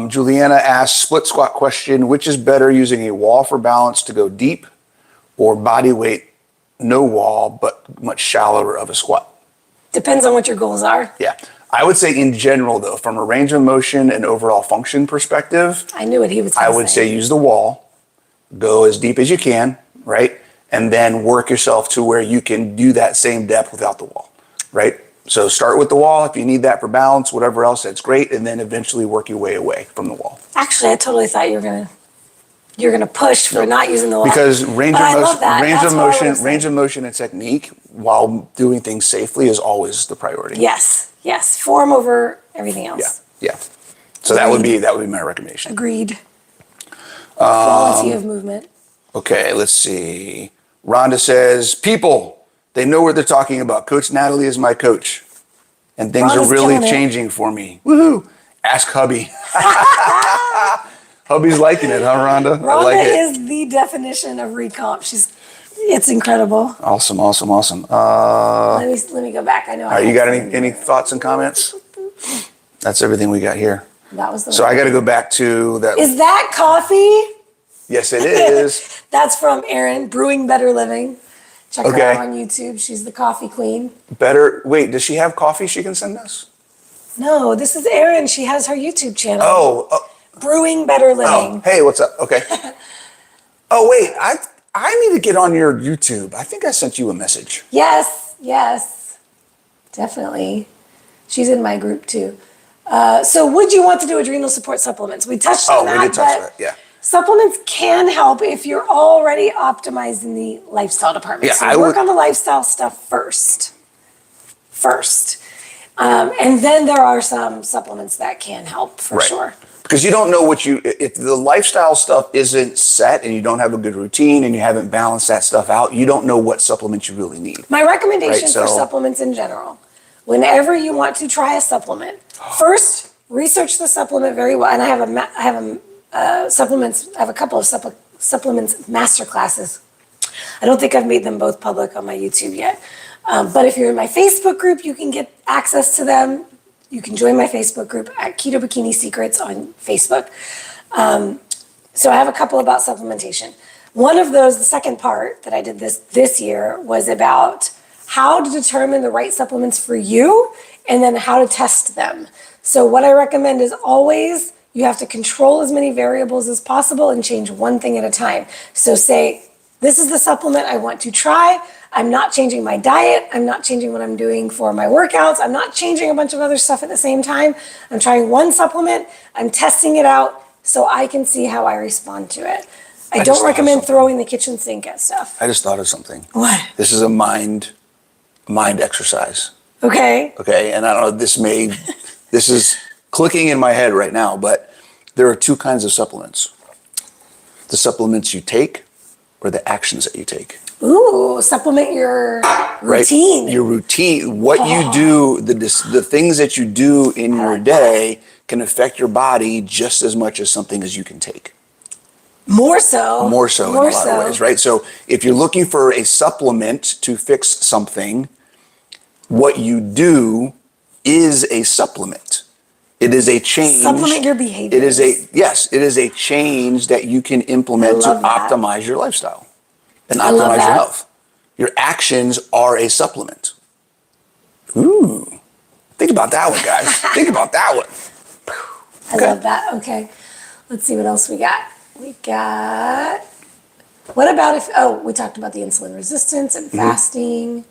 Juliana asks, split squat question, which is better, using a wall for balance to go deep, or body weight, no wall, but much shallower of a squat? Depends on what your goals are. Yeah. I would say in general, though, from a range of motion and overall function perspective, I knew what he was going to say. I would say use the wall, go as deep as you can, right? And then work yourself to where you can do that same depth without the wall, right? So start with the wall. If you need that for balance, whatever else, that's great. And then eventually work your way away from the wall. Actually, I totally thought you were gonna push for not using the wall. Because range of motion and technique while doing things safely is always the priority. Yes. Form over everything else. Yeah. So that would be my recommendation. Agreed. Quality of movement. Okay, let's see. Rhonda says, people, they know what they're talking about. Coach Natalie is my coach. And things Rhonda's are really killing it. changing for me. Woohoo! Ask hubby. Hubby's liking it, huh, Rhonda? I like Rhonda it. is the definition of recomp. It's incredible. Awesome. Let me go back. I know. All right, you got any thoughts and comments? That's everything we got here. That was the So I got to go back to that. Is that coffee? Yes, it is. That's from Erin, Brewing Better Living. Check her Okay. out on YouTube. She's the coffee queen. Wait, does she have coffee she can send us? No, this is Erin. She has her YouTube channel. Oh, Brewing Better Oh, Living. hey, what's up? Okay. Oh, wait, I need to get on your YouTube. I think I sent you a message. Yes, definitely. She's in my group too. So would you want to do adrenal support supplements? We touched on that. We did touch but that, yeah. Supplements can help if you're already optimized in the lifestyle department. Yeah, so work on the lifestyle stuff first. And then there are some supplements that can help for sure. Because you don't know if the lifestyle stuff isn't set and you don't have a good routine and you haven't balanced that stuff out, you don't know what supplements you really need. My recommendation for supplements in general, whenever you want to try a supplement, first research the supplement very well. And I have a couple of supplements master classes. I don't think I've made them both public on my YouTube yet. But if you're in my Facebook group, you can get access to them. You can join my Facebook group at Keto Bikini Secrets on Facebook. So I have a couple about supplementation. One of those, the second part that I did this year, was about how to determine the right supplements for you and then how to test them. So what I recommend is always you have to control as many variables as possible and change one thing at a time. So say, this is the supplement I want to try. I'm not changing my diet. I'm not changing what I'm doing for my workouts. I'm not changing a bunch of other stuff at the same time. I'm trying one supplement. I'm testing it out so I can see how I respond to it. I don't recommend throwing the kitchen sink at stuff. I just thought of something. What? This is a mind exercise. Okay. Okay, and I don't know, this is clicking in my head right now, but there are two kinds of supplements. The supplements you take or the actions that you take. Ooh, supplement your routine. Right? Your routine, what you do, the things that you do in your day can affect your body just as much as something as you can take. More so in a lot of ways, right? So if you're looking for a supplement to fix something, what you do is a supplement. It is a change. Supplement your behavior. It is a change that you can implement to optimize your lifestyle and optimize your health. Your actions are a supplement. Ooh. Think about that one, guys. Think about that one. I love that. Okay. Let's see what else we got. What about we talked about the insulin resistance and fasting.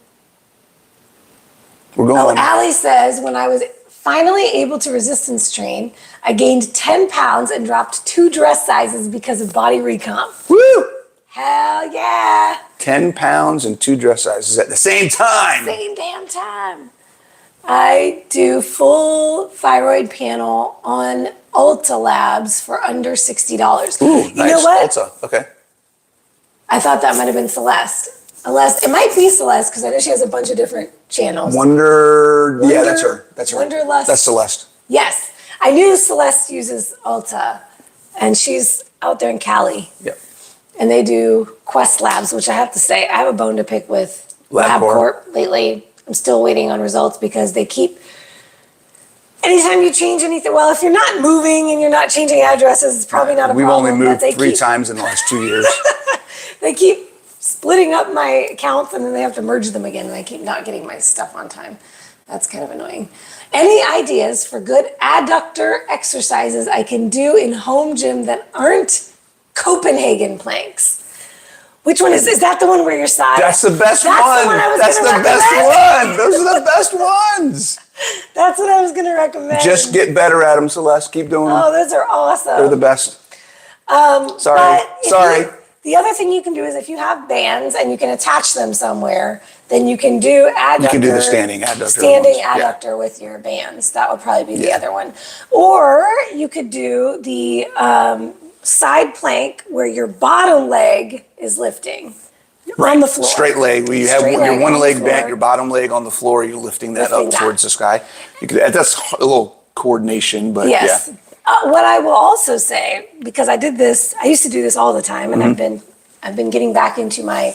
We're going. Allie says, when I was finally able to resistance train, I gained 10 pounds and dropped 2 dress sizes because of body recomp. Woo! Hell yeah. 10 pounds and 2 dress sizes at the same time. Same damn time. I do full thyroid panel on Ulta Labs for under $60. Ooh, nice. You know what? Ulta, okay. I thought that might have been Celeste. It might be Celeste because I know she has a bunch of different channels. Yeah, that's her. Wanderlust. That's Celeste. Yes. I knew Celeste uses Ulta, and she's out there in Cali. Yep. And they do Quest Labs, which I have to say, I have a bone to pick with LabCorp lately. I'm still waiting on results because they keep, anytime you change anything, well, if you're not moving and you're not changing addresses, it's probably not a problem. We've only moved 3 times in the last 2 years. They keep splitting up my accounts and then they have to merge them again and I keep not getting my stuff on time. That's kind of annoying. Any ideas for good adductor exercises I can do in home gym that aren't Copenhagen planks? Which one is that the one where your side? That's the best one. That's the best one. Those are the best ones. That's what I was going to recommend. Just get better at them, Celeste. Keep doing them. Oh, those are awesome. They're the best. Sorry. The other thing you can do is if you have bands and you can attach them somewhere, then you can do adductor. You can do the standing adductor. Standing adductor with your bands. That would probably be the other one. Or you could do the side plank where your bottom leg is lifting on the floor. Straight leg. Where you have your one leg bent, your bottom leg on the floor. You're lifting that up towards the sky. That's a little coordination, but yes. yeah. What I will also say, because I used to do this all the time, and I've been getting back into my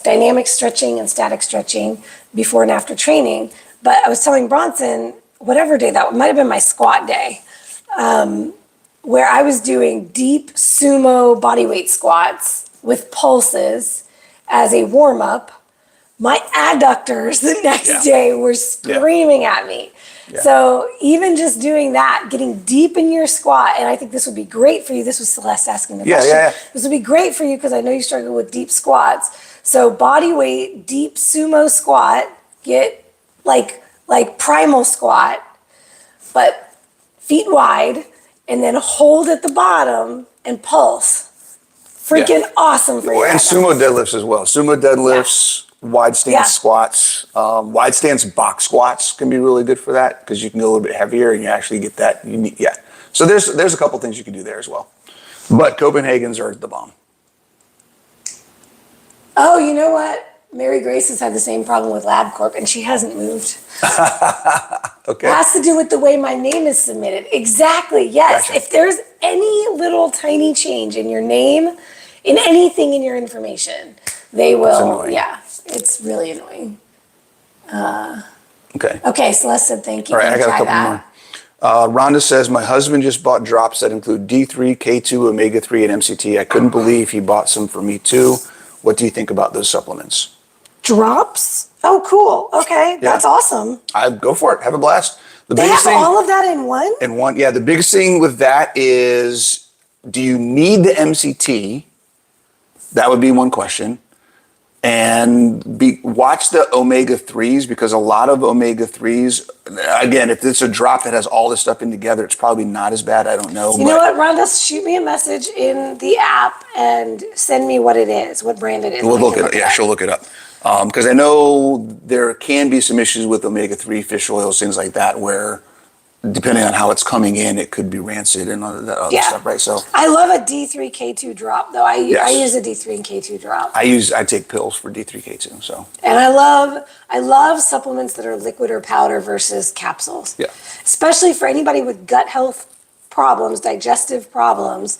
dynamic stretching and static stretching before and after training. But I was telling Bronson, whatever day that might have been my squat day, where I was doing deep sumo bodyweight squats with pulses as a warm up. My adductors the next day were screaming at me. Yeah. So even just doing that, getting deep in your squat, and I think this would be great for you. This was Celeste asking the question. Yeah. This would be great for you because I know you struggle with deep squats. So body weight, deep sumo squat, get like primal squat, but feet wide, and then hold at the bottom and pulse. Freaking awesome for you. And sumo deadlifts as well. Sumo deadlifts, wide stance squats, wide stance box squats can be really good for that because you can go a little bit heavier and you actually get that. So there's a couple things you can do there as well. But Copenhagen's are the bomb. Oh, you know what? Mary Grace has had the same problem with LabCorp, and she hasn't moved. Okay. It has to do with the way my name is submitted. Exactly, yes. Gotcha. If there's any little tiny change in your name, in anything in your information, they will, it's really annoying. Okay, Celeste said thank you. All right, I got a couple more. Rhonda says, my husband just bought drops that include D3, K2, omega-3, and MCT. I couldn't believe he bought some for me too. What do you think about those supplements? Drops? Oh, cool. Okay, that's awesome. I'd go for it. Have a blast. They have all of that in one? In one, yeah. The biggest thing with that is, do you need the MCT? That would be one question. And watch the omega-3s because a lot of omega-3s, again, if it's a drop that has all this stuff in together, it's probably not as bad. I don't know. You know what, Rhonda? Shoot me a message in the app and send me what it is, what brand it is. We'll look it up. Yeah, she'll look it up. Because I know there can be some issues with omega-3 fish oils, things like that, where depending on how it's coming in, it could be rancid and all that other stuff, right? So I love a D3 K2 drop, though. I use a D3 and K2 drop. I take pills for D3 K2. So and I love supplements that are liquid or powder versus capsules. Yeah. Especially for anybody with gut health problems, digestive problems.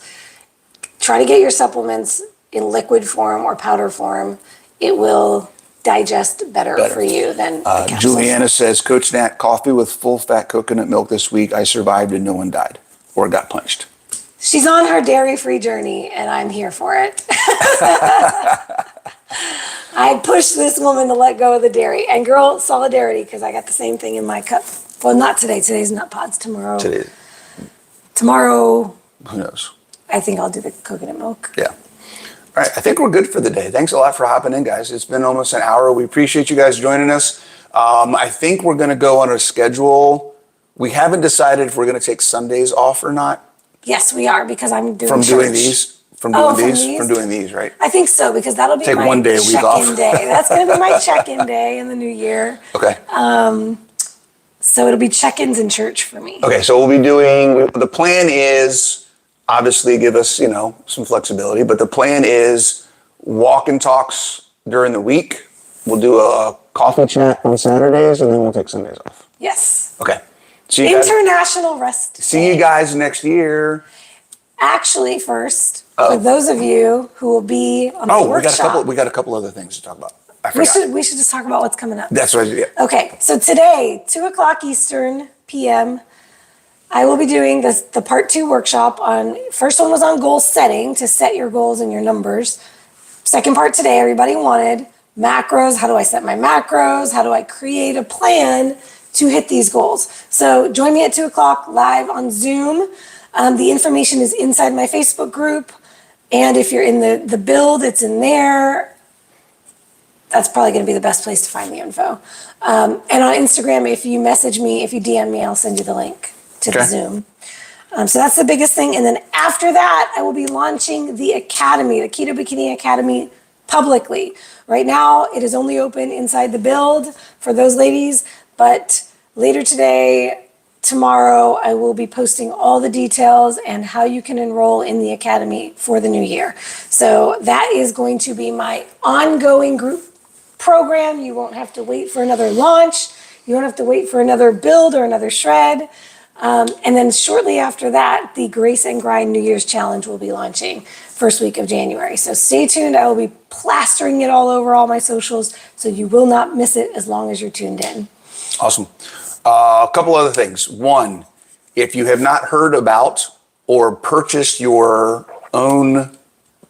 Try to get your supplements in liquid form or powder form. It will digest better for you than the capsules. Juliana says, Coach Nat, coffee with full fat coconut milk this week. I survived and no one died or got punched. She's on her dairy-free journey, and I'm here for it. I pushed this woman to let go of the dairy. And girl, solidarity, because I got the same thing in my cup. Well, not today. Today's nut pods. Tomorrow, Who knows? I think I'll do the coconut milk. Yeah. All right, I think we're good for the day. Thanks a lot for hopping in, guys. It's been almost an hour. We appreciate you guys joining us. I think we're going to go on our schedule. We haven't decided if we're going to take Sundays off or not. Yes, we are, because I'm doing From church. doing these? From doing these, right? I think so, because that'll be Take my one day a week check-in off. day. That's going to be my check-in day in the new year. Okay. So it'll be check-ins in church for me. Okay, so we'll be doing, the plan is, obviously give us, some flexibility, but the plan is walk and talks during the week. We'll do a coffee chat on Saturdays and then we'll take Sundays off. Yes. Okay. See you guys. International Rest Day. See you guys next year. Actually, first, for those of you who will be on the workshop. We got a couple other things to talk about. I forgot. We should just talk about what's coming up. That's what I did. Yeah. Okay, so today, 2:00 Eastern PM, I will be doing the part 2 workshop on, first one was on goal setting, to set your goals and your numbers. Second part today, everybody wanted macros. How do I set my macros? How do I create a plan to hit these goals? So join me at 2:00 live on Zoom. The information is inside my Facebook group. And if you're in the build, it's in there. That's probably going to be the best place to find the info. And on Instagram, if you message me, if you DM me, I'll send you the link to the Zoom. So that's the biggest thing. And then after that, I will be launching the Academy, the Keto Bikini Academy, publicly. Right now, it is only open inside the build for those ladies. But later today, tomorrow, I will be posting all the details and how you can enroll in the Academy for the new year. So that is going to be my ongoing group program. You won't have to wait for another launch. You won't have to wait for another build or another shred. And then shortly after that, the Grace and Grind New Year's Challenge will be launching first week of January. So stay tuned. I will be plastering it all over all my socials, so you will not miss it as long as you're tuned in. Awesome. A couple other things. One, if you have not heard about or purchased your own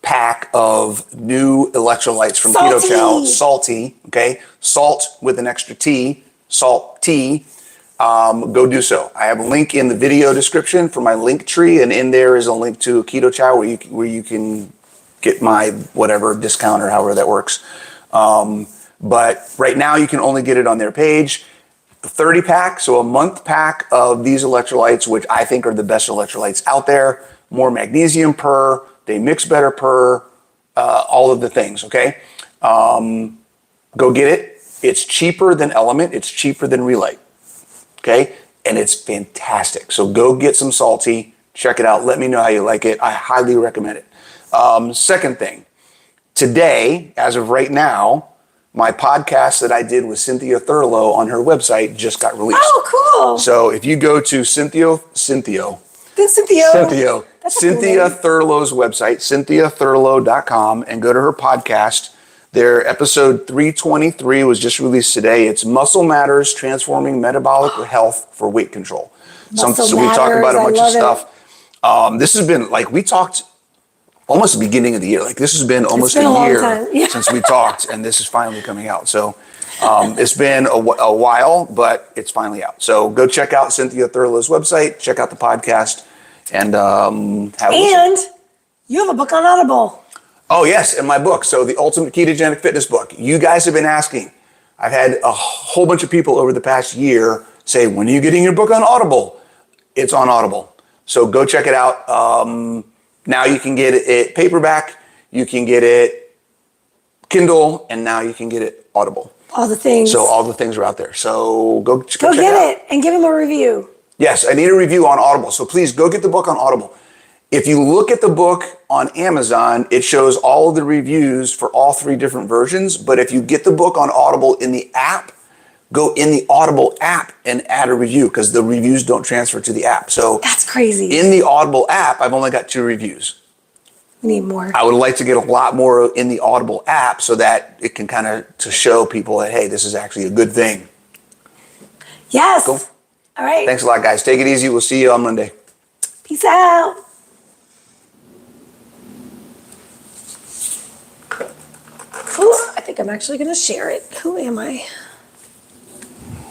pack of new electrolytes from Keto Chow, salty, okay? Salt with an extra T, salt tea. go do so. I have a link in the video description for my link tree, and in there is a link to a Keto Chow where you can get my whatever discount or however that works. But right now you can only get it on their page. 30 pack, so a month pack of these electrolytes, which I think are the best electrolytes out there. More magnesium per, they mix better per, all of the things, okay? Go get it. It's cheaper than Element. It's cheaper than Relay, okay? And it's fantastic. So go get some Salty. Check it out. Let me know how you like it. I highly recommend it. Second thing, today, as of right now, my podcast that I did with Cynthia Thurlow on her website just got released. Oh, cool. So if you go to Cynthia Thurlow's website, cynthiathurlow.com, and go to her podcast, their episode 323 was just released today. It's Muscle Matters, Transforming Metabolic Health for Weight Control. So we talk about a bunch of stuff. This has been, like, we talked almost the beginning of the year. Like, this has been almost a year since we talked, and this is finally coming out. So it's been a while, but it's finally out. So go check out Cynthia Thurlow's website, check out the podcast, and have a listen. You have a book on Audible. Oh, yes, in my book. So the Ultimate Ketogenic Fitness book. You guys have been asking. I've had a whole bunch of people over the past year say, when are you getting your book on Audible? It's on Audible. So go check it out. Now you can get it paperback, you can get it Kindle, and now you can get it Audible. All the things. So all the things are out there. So go check get it and give him a review. Yes, I need a review on Audible. So please go get the book on Audible. If you look at the book on Amazon, it shows all of the reviews for all 3 different versions. But if you get the book on Audible in the app, go in the Audible app and add a review, because the reviews don't transfer to the app. So that's crazy. In the Audible app, I've only got 2 reviews. We need more. I would like to get a lot more in the Audible app so that it can kind of to show people that, hey, this is actually a good thing. Yes. Cool. All right. Thanks a lot, guys. Take it easy. We'll see you on Monday. Peace out. Ooh, I think I'm actually going to share it. Who am I?